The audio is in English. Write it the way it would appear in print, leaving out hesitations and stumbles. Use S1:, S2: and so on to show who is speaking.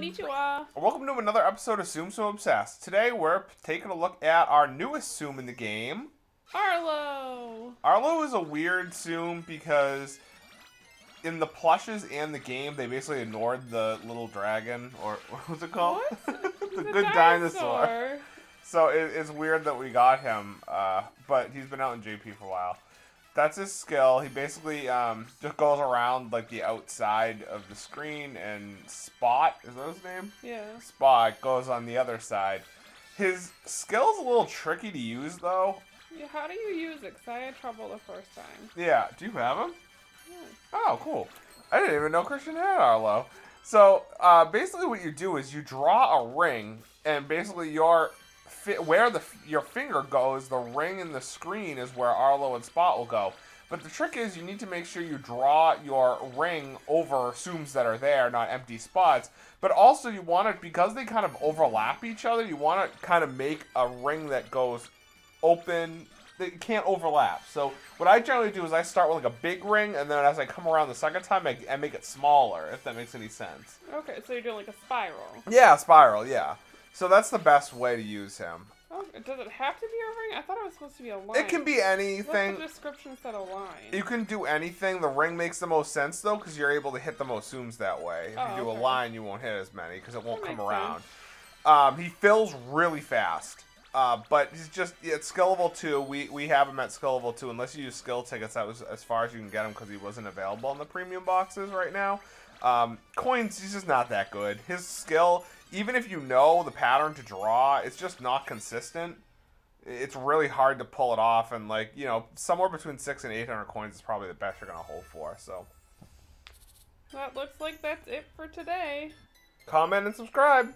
S1: Konnichiwa.
S2: Welcome to another episode of Tsum Tsum Obsessed. Today we're taking a look at our newest Tsum in the game.
S1: Arlo.
S2: Arlo is a weird Tsum because in the plushes and the game they basically ignored the little dragon, or what was it called?
S1: What?
S2: The good dinosaur. So it's weird that we got him, but he's been out in JP for a while. That's his skill. He basically just goes around like the outside of the screen, and Spot, is that his name?
S1: Yeah.
S2: Spot goes on the other side. His skill's a little tricky to use though.
S1: Yeah, how do you use it? Because I had trouble the first time.
S2: Yeah, do you have him?
S1: Yeah.
S2: Oh, cool. I didn't even know Christian had Arlo. So basically what you do is you draw a ring, and basically your finger goes, the ring in the screen is where Arlo and Spot will go. But the trick is you need to make sure you draw your ring over Tsums that are there, not empty spots. But also you want it, because they kind of overlap each other, you want to kind of make a ring that goes open. They can't overlap. So what I generally do is I start with like a big ring, and then as I come around the second time, I make it smaller, if that makes any sense.
S1: Okay, so you're doing like a spiral.
S2: Yeah, spiral, yeah. So that's the best way to use him.
S1: Oh, does it have to be a ring? I thought it was supposed to be a line.
S2: It can be anything.
S1: What's the description said a line?
S2: You can do anything. The ring makes the most sense, though, because you're able to hit the most Tsums that way. If you do a line, you won't hit as many, because it won't come around. He fills really fast. But he's just at skill level 2. We have him at skill level 2. Unless you use skill tickets, that was as far as you can get him, because he wasn't available in the premium boxes right now. Coins, he's just not that good. His skill, even if you know the pattern to draw, it's just not consistent. It's really hard to pull it off, and like, you know, somewhere between 600 and 800 coins is probably the best you're gonna hold for. So
S1: that looks like that's it for today.
S2: Comment and subscribe.